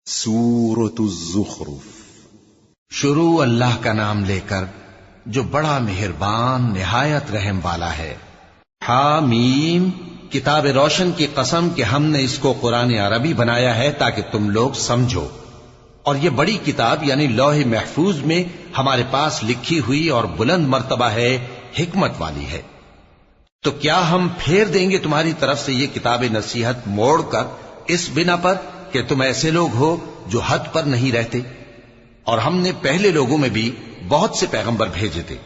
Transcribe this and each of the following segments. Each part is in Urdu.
سورۃ الزخرف۔ شروع اللہ کا نام لے کر جو بڑا مہربان نہایت رحم والا ہے۔ حامیم، کتاب روشن کی قسم کہ ہم نے اس کو قرآن عربی بنایا ہے تاکہ تم لوگ سمجھو، اور یہ بڑی کتاب یعنی لوح محفوظ میں ہمارے پاس لکھی ہوئی اور بلند مرتبہ ہے، حکمت والی ہے۔ تو کیا ہم پھیر دیں گے تمہاری طرف سے یہ کتاب نصیحت موڑ کر اس بنا پر کہ تم ایسے لوگ ہو جو حد پر نہیں رہتے؟ اور ہم نے پہلے لوگوں میں بھی بہت سے پیغمبر بھیجے تھے،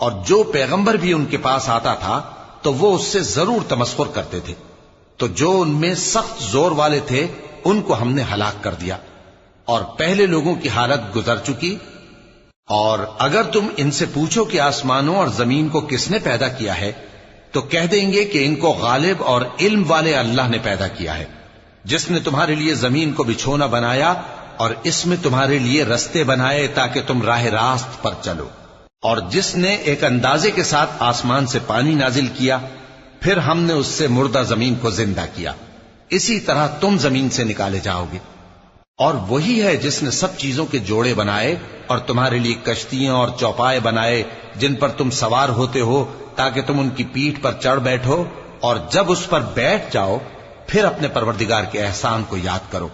اور جو پیغمبر بھی ان کے پاس آتا تھا تو وہ اس سے ضرور تمسخر کرتے تھے، تو جو ان میں سخت زور والے تھے ان کو ہم نے ہلاک کر دیا، اور پہلے لوگوں کی حالت گزر چکی۔ اور اگر تم ان سے پوچھو کہ آسمانوں اور زمین کو کس نے پیدا کیا ہے، تو کہہ دیں گے کہ ان کو غالب اور علم والے اللہ نے پیدا کیا ہے، جس نے تمہارے لیے زمین کو بچھونا بنایا اور اس میں تمہارے لیے رستے بنائے تاکہ تم راہ راست پر چلو، اور جس نے ایک اندازے کے ساتھ آسمان سے پانی نازل کیا، پھر ہم نے اس سے مردہ زمین کو زندہ کیا، اسی طرح تم زمین سے نکالے جاؤ گے۔ اور وہی ہے جس نے سب چیزوں کے جوڑے بنائے اور تمہارے لیے کشتیاں اور چوپائے بنائے جن پر تم سوار ہوتے ہو تاکہ تم ان کی پیٹھ پر چڑھ بیٹھو، اور جب اس پر بیٹھ جاؤ پھر اپنے پروردگار کے احسان کو یاد کرو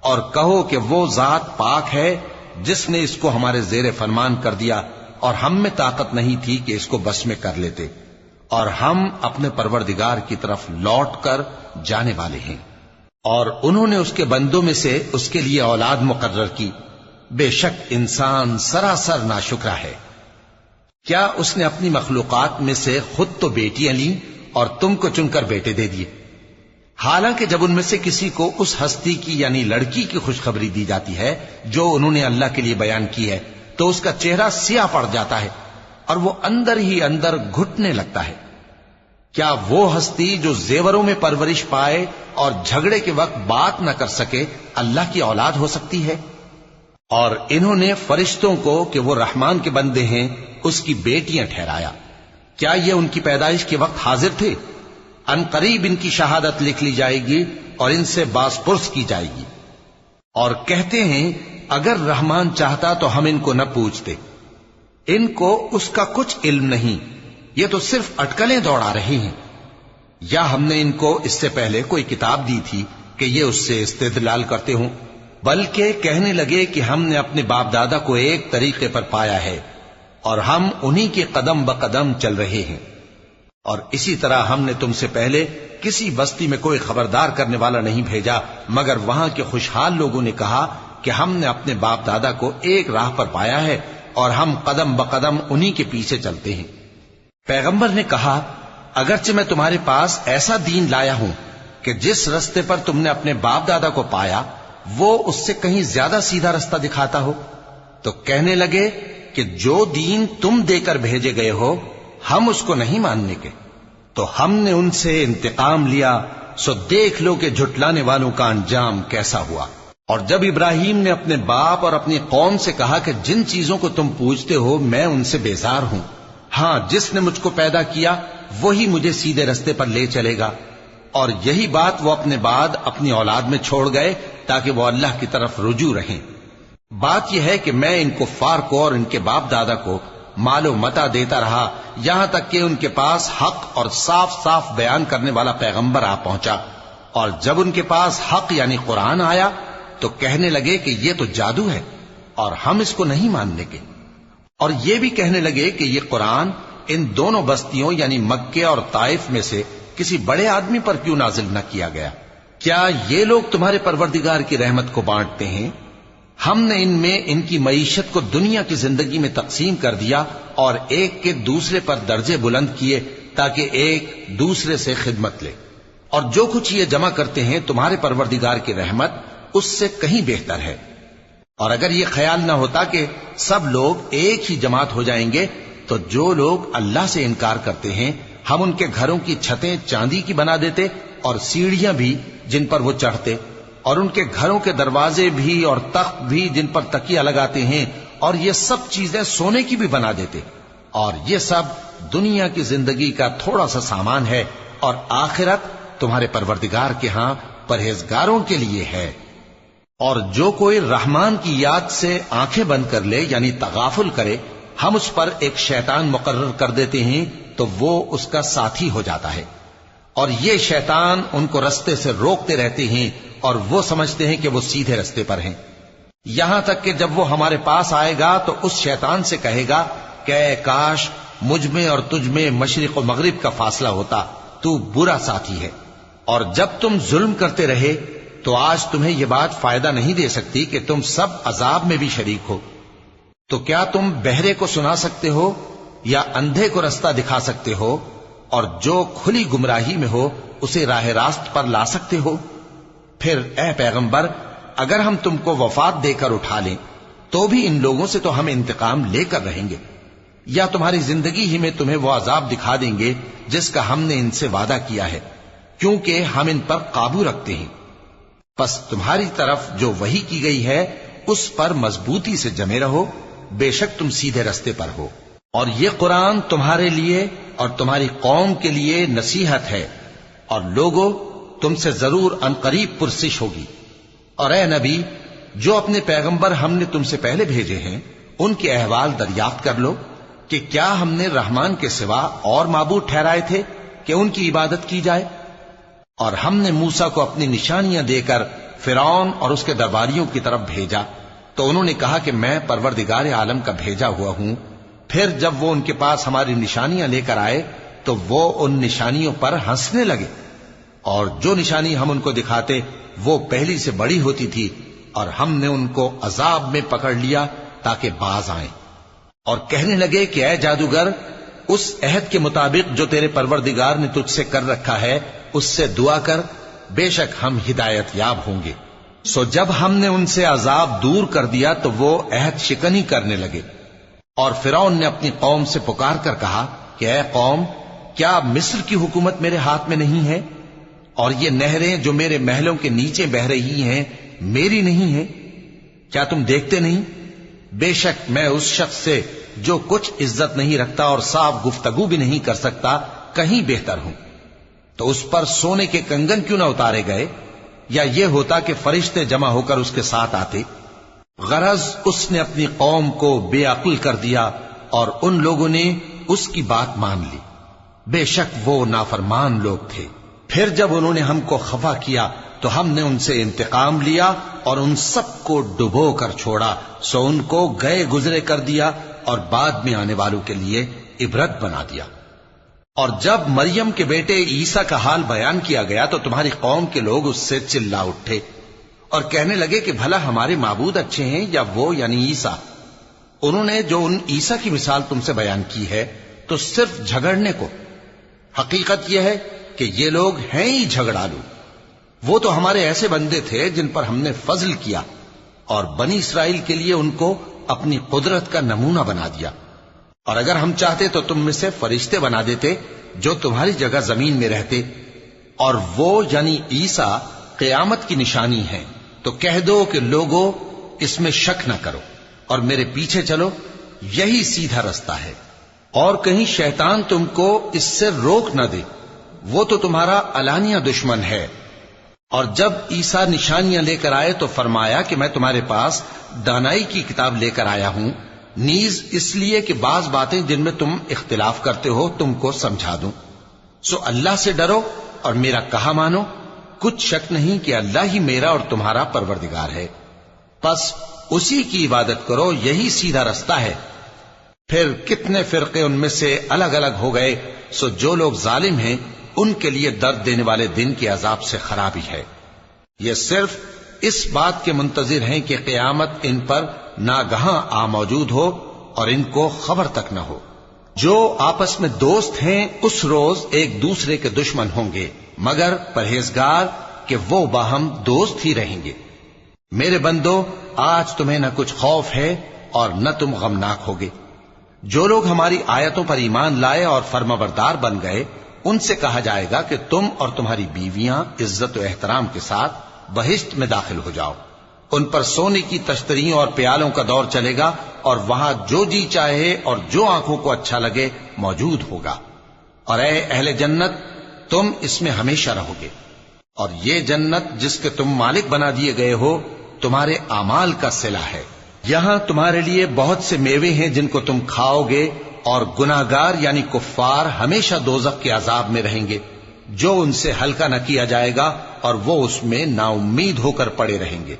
اور کہو کہ وہ ذات پاک ہے جس نے اس کو ہمارے زیر فرمان کر دیا، اور ہم میں طاقت نہیں تھی کہ اس کو بس میں کر لیتے، اور ہم اپنے پروردگار کی طرف لوٹ کر جانے والے ہیں۔ اور انہوں نے اس کے بندوں میں سے اس کے لیے اولاد مقرر کی، بے شک انسان سراسر ناشکرا ہے۔ کیا اس نے اپنی مخلوقات میں سے خود تو بیٹیاں لیں اور تم کو چن کر بیٹے دے دیے؟ حالانکہ جب ان میں سے کسی کو اس ہستی کی یعنی لڑکی کی خوشخبری دی جاتی ہے جو انہوں نے اللہ کے لیے بیان کی ہے تو اس کا چہرہ سیاہ پڑ جاتا ہے اور وہ اندر ہی اندر گھٹنے لگتا ہے۔ کیا وہ ہستی جو زیوروں میں پرورش پائے اور جھگڑے کے وقت بات نہ کر سکے اللہ کی اولاد ہو سکتی ہے؟ اور انہوں نے فرشتوں کو کہ وہ رحمان کے بندے ہیں اس کی بیٹیاں ٹھہرایا۔ کیا یہ ان کی پیدائش کے وقت حاضر تھے؟ ان قریب ان کی شہادت لکھ لی جائے گی اور ان سے باز پرس کی جائے گی۔ اور کہتے ہیں اگر رحمان چاہتا تو ہم ان کو نہ پوچھتے، ان کو اس کا کچھ علم نہیں، یہ تو صرف اٹکلیں دوڑا رہے ہیں۔ یا ہم نے ان کو اس سے پہلے کوئی کتاب دی تھی کہ یہ اس سے استدلال کرتے ہوں؟ بلکہ کہنے لگے کہ ہم نے اپنے باپ دادا کو ایک طریقے پر پایا ہے اور ہم انہی کے قدم بقدم چل رہے ہیں۔ اور اسی طرح ہم نے تم سے پہلے کسی بستی میں کوئی خبردار کرنے والا نہیں بھیجا مگر وہاں کے خوشحال لوگوں نے کہا کہ ہم نے اپنے باپ دادا کو ایک راہ پر پایا ہے اور ہم قدم بقدم انہی کے پیچھے چلتے ہیں۔ پیغمبر نے کہا اگرچہ میں تمہارے پاس ایسا دین لایا ہوں کہ جس رستے پر تم نے اپنے باپ دادا کو پایا وہ اس سے کہیں زیادہ سیدھا رستہ دکھاتا ہو، تو کہنے لگے کہ جو دین تم دے کر بھیجے گئے ہو ہم اس کو نہیں ماننے کے، تو ہم نے ان سے انتقام لیا، سو دیکھ لو کہ جھٹلانے والوں کا انجام کیسا ہوا۔ اور جب ابراہیم نے اپنے باپ اور اپنی قوم سے کہا کہ جن چیزوں کو تم پوجتے ہو میں ان سے بیزار ہوں، ہاں جس نے مجھ کو پیدا کیا وہی مجھے سیدھے رستے پر لے چلے گا، اور یہی بات وہ اپنے بعد اپنی اولاد میں چھوڑ گئے تاکہ وہ اللہ کی طرف رجوع رہیں۔ بات یہ ہے کہ میں ان کفار کو اور ان کے باپ دادا کو مال و متاع دیتا رہا یہاں تک کہ ان کے پاس حق اور صاف صاف بیان کرنے والا پیغمبر آ پہنچا، اور جب ان کے پاس حق یعنی قرآن آیا تو کہنے لگے کہ یہ تو جادو ہے اور ہم اس کو نہیں ماننے کے، اور یہ بھی کہنے لگے کہ یہ قرآن ان دونوں بستیوں یعنی مکے اور طائف میں سے کسی بڑے آدمی پر کیوں نازل نہ کیا گیا؟ کیا یہ لوگ تمہارے پروردگار کی رحمت کو بانٹتے ہیں؟ ہم نے ان میں ان کی معیشت کو دنیا کی زندگی میں تقسیم کر دیا اور ایک کے دوسرے پر درجے بلند کیے تاکہ ایک دوسرے سے خدمت لے، اور جو کچھ یہ جمع کرتے ہیں تمہارے پروردگار کی رحمت اس سے کہیں بہتر ہے۔ اور اگر یہ خیال نہ ہوتا کہ سب لوگ ایک ہی جماعت ہو جائیں گے تو جو لوگ اللہ سے انکار کرتے ہیں ہم ان کے گھروں کی چھتیں چاندی کی بنا دیتے اور سیڑھیاں بھی جن پر وہ چڑھتے، اور ان کے گھروں کے دروازے بھی اور تخت بھی جن پر تکیہ لگاتے ہیں، اور یہ سب چیزیں سونے کی بھی بنا دیتے، اور یہ سب دنیا کی زندگی کا تھوڑا سا سامان ہے، اور آخرت تمہارے پروردگار کے ہاں پرہیزگاروں کے لیے ہے۔ اور جو کوئی رحمان کی یاد سے آنکھیں بند کر لے یعنی تغافل کرے، ہم اس پر ایک شیطان مقرر کر دیتے ہیں تو وہ اس کا ساتھی ہو جاتا ہے، اور یہ شیطان ان کو رستے سے روکتے رہتے ہیں اور وہ سمجھتے ہیں کہ وہ سیدھے رستے پر ہیں، یہاں تک کہ جب وہ ہمارے پاس آئے گا تو اس شیطان سے کہے گا کہ اے کاش مجھ میں اور تجھ میں مشرق و مغرب کا فاصلہ ہوتا، تو برا ساتھی ہے۔ اور جب تم ظلم کرتے رہے تو آج تمہیں یہ بات فائدہ نہیں دے سکتی کہ تم سب عذاب میں بھی شریک ہو۔ تو کیا تم بہرے کو سنا سکتے ہو یا اندھے کو رستہ دکھا سکتے ہو، اور جو کھلی گمراہی میں ہو اسے راہ راست پر لا سکتے ہو؟ پھر اے پیغمبر، اگر ہم تم کو وفات دے کر اٹھا لیں تو بھی ان لوگوں سے تو ہم انتقام لے کر رہیں گے، یا تمہاری زندگی ہی میں تمہیں وہ عذاب دکھا دیں گے جس کا ہم نے ان سے وعدہ کیا ہے، کیونکہ ہم ان پر قابو رکھتے ہیں۔ پس تمہاری طرف جو وحی کی گئی ہے اس پر مضبوطی سے جمے رہو، بے شک تم سیدھے رستے پر ہو، اور یہ قرآن تمہارے لیے اور تمہاری قوم کے لیے نصیحت ہے، اور لوگوں تم سے ضرور عنقریب پرسش ہوگی۔ اور اے نبی، جو اپنے پیغمبر ہم نے تم سے پہلے بھیجے ہیں ان کے احوال دریافت کر لو کہ کیا ہم نے رحمان کے سوا اور معبود ٹھہرائے تھے کہ ان کی عبادت کی جائے؟ اور ہم نے موسیٰ کو اپنی نشانیاں دے کر فرعون اور اس کے درباریوں کی طرف بھیجا تو انہوں نے کہا کہ میں پروردگار عالم کا بھیجا ہوا ہوں۔ پھر جب وہ ان کے پاس ہماری نشانیاں لے کر آئے تو وہ ان نشانیوں پر ہنسنے لگے، اور جو نشانی ہم ان کو دکھاتے وہ پہلی سے بڑی ہوتی تھی، اور ہم نے ان کو عذاب میں پکڑ لیا تاکہ باز آئیں، اور کہنے لگے کہ اے جادوگر، اس عہد کے مطابق جو تیرے پروردگار نے تجھ سے کر رکھا ہے اس سے دعا کر، بے شک ہم ہدایت یاب ہوں گے۔ سو جب ہم نے ان سے عذاب دور کر دیا تو وہ عہد شکنی کرنے لگے، اور فرعون نے اپنی قوم سے پکار کر کہا کہ اے قوم، کیا مصر کی حکومت میرے ہاتھ میں نہیں ہے، اور یہ نہریں جو میرے محلوں کے نیچے بہ رہی ہیں میری نہیں ہیں؟ کیا تم دیکھتے نہیں؟ بے شک میں اس شخص سے جو کچھ عزت نہیں رکھتا اور صاف گفتگو بھی نہیں کر سکتا کہیں بہتر ہوں۔ تو اس پر سونے کے کنگن کیوں نہ اتارے گئے، یا یہ ہوتا کہ فرشتے جمع ہو کر اس کے ساتھ آتے؟ غرض اس نے اپنی قوم کو بے عقل کر دیا اور ان لوگوں نے اس کی بات مان لی، بے شک وہ نافرمان لوگ تھے۔ پھر جب انہوں نے ہم کو خفا کیا تو ہم نے ان سے انتقام لیا اور ان سب کو ڈبو کر چھوڑا، سو ان کو گئے گزرے کر دیا اور بعد میں آنے والوں کے لیے عبرت بنا دیا۔ اور جب مریم کے بیٹے عیسیٰ کا حال بیان کیا گیا تو تمہاری قوم کے لوگ اس سے چلا اٹھے اور کہنے لگے کہ بھلا ہمارے معبود اچھے ہیں یا وہ یعنی عیسیٰ؟ انہوں نے جو ان عیسیٰ کی مثال تم سے بیان کی ہے تو صرف جھگڑنے کو، حقیقت یہ ہے کہ یہ لوگ ہیں ہی جھگڑالو۔ وہ تو ہمارے ایسے بندے تھے جن پر ہم نے فضل کیا، اور بنی اسرائیل کے لیے ان کو اپنی قدرت کا نمونہ بنا دیا، اور اگر ہم چاہتے تو تم میں سے فرشتے بنا دیتے جو تمہاری جگہ زمین میں رہتے، اور وہ یعنی عیسیٰ قیامت کی نشانی ہے۔ تو کہہ دو کہ لوگوں اس میں شک نہ کرو اور میرے پیچھے چلو، یہی سیدھا رستہ ہے، اور کہیں شیطان تم کو اس سے روک نہ دے، وہ تو تمہارا علانیہ دشمن ہے۔ اور جب عیسیٰ نشانیاں لے کر آئے تو فرمایا کہ میں تمہارے پاس دانائی کی کتاب لے کر آیا ہوں، نیز اس لیے کہ بعض باتیں جن میں تم اختلاف کرتے ہو تم کو سمجھا دوں۔ سو اللہ سے ڈرو اور میرا کہا مانو، کچھ شک نہیں کہ اللہ ہی میرا اور تمہارا پروردگار ہے، پس اسی کی عبادت کرو، یہی سیدھا رستہ ہے۔ پھر کتنے فرقے ان میں سے الگ الگ ہو گئے، سو جو لوگ ظالم ہیں ان کے لیے درد دینے والے دن کے عذاب سے خرابی ہے۔ یہ صرف اس بات کے منتظر ہیں کہ قیامت ان پر ناگہاں آ موجود ہو اور ان کو خبر تک نہ ہو۔ جو آپس میں دوست ہیں اس روز ایک دوسرے کے دشمن ہوں گے، مگر پرہیزگار کہ وہ باہم دوست ہی رہیں گے۔ میرے بندو، آج تمہیں نہ کچھ خوف ہے اور نہ تم غمناک ہوگے۔ جو لوگ ہماری آیتوں پر ایمان لائے اور فرمانبردار بن گئے ان سے کہا جائے گا کہ تم اور تمہاری بیویاں عزت و احترام کے ساتھ بہشت میں داخل ہو جاؤ، ان پر سونے کی تشتریوں اور پیالوں کا دور چلے گا، اور وہاں جو جی چاہے اور جو آنکھوں کو اچھا لگے موجود ہوگا۔ اور اے اہل جنت، تم اس میں ہمیشہ رہو گے، اور یہ جنت جس کے تم مالک بنا دیے گئے ہو تمہارے اعمال کا صلہ ہے۔ یہاں تمہارے لیے بہت سے میوے ہیں جن کو تم کھاؤ گے، اور گناہگار یعنی کفار ہمیشہ دوزخ کے عذاب میں رہیں گے جو ان سے ہلکا نہ کیا جائے گا، اور وہ اس میں نا امید ہو کر پڑے رہیں گے۔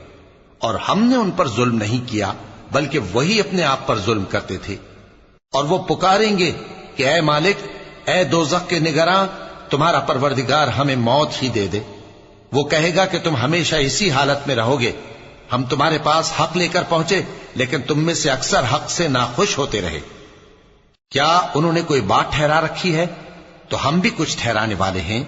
اور ہم نے ان پر ظلم نہیں کیا بلکہ وہی اپنے آپ پر ظلم کرتے تھے۔ اور وہ پکاریں گے کہ اے مالک، اے دوزخ کے نگراں، تمہارا پروردگار ہمیں موت ہی دے دے۔ وہ کہے گا کہ تم ہمیشہ اسی حالت میں رہو گے، ہم تمہارے پاس حق لے کر پہنچے لیکن تم میں سے اکثر حق سے ناخوش ہوتے رہے۔ کیا انہوں نے کوئی بات ٹھہرا رکھی ہے؟ تو ہم بھی کچھ ٹھہرانے والے ہیں۔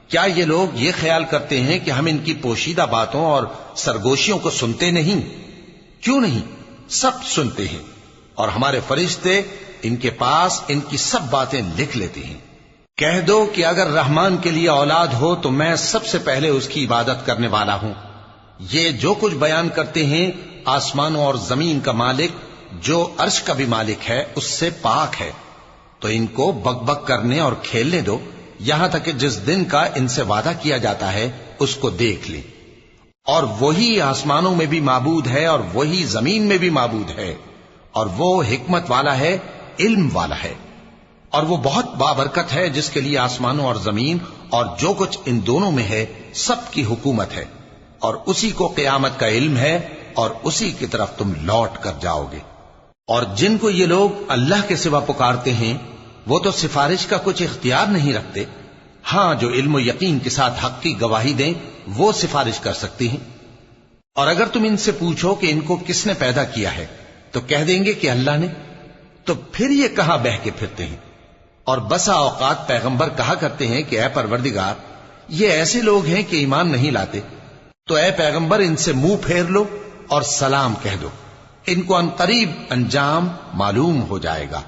کیا یہ لوگ یہ خیال کرتے ہیں کہ ہم ان کی پوشیدہ باتوں اور سرگوشیوں کو سنتے نہیں؟ کیوں نہیں، سب سنتے ہیں، اور ہمارے فرشتے ان کے پاس ان کی سب باتیں لکھ لیتے ہیں۔ کہہ دو کہ اگر رحمان کے لیے اولاد ہو تو میں سب سے پہلے اس کی عبادت کرنے والا ہوں۔ یہ جو کچھ بیان کرتے ہیں آسمانوں اور زمین کا مالک جو عرش کا بھی مالک ہے اس سے پاک ہے، تو ان کو بک بک کرنے اور کھیلنے دو یہاں تک کہ جس دن کا ان سے وعدہ کیا جاتا ہے اس کو دیکھ لیں۔ اور وہی آسمانوں میں بھی معبود ہے اور وہی زمین میں بھی معبود ہے، اور وہ حکمت والا ہے، علم والا ہے، اور وہ بہت بابرکت ہے جس کے لیے آسمانوں اور زمین اور جو کچھ ان دونوں میں ہے سب کی حکومت ہے، اور اسی کو قیامت کا علم ہے، اور اسی کی طرف تم لوٹ کر جاؤ گے۔ اور جن کو یہ لوگ اللہ کے سوا پکارتے ہیں وہ تو سفارش کا کچھ اختیار نہیں رکھتے، ہاں جو علم و یقین کے ساتھ حق کی گواہی دیں وہ سفارش کر سکتی ہیں۔ اور اگر تم ان سے پوچھو کہ ان کو کس نے پیدا کیا ہے تو کہہ دیں گے کہ اللہ نے، تو پھر یہ کہاں بہہ کے پھرتے ہیں۔ اور بسا اوقات پیغمبر کہا کرتے ہیں کہ اے پروردگار، یہ ایسے لوگ ہیں کہ ایمان نہیں لاتے، تو اے پیغمبر ان سے منہ پھیر لو اور سلام کہہ دو، ان کو عنقریب انجام معلوم ہو جائے گا۔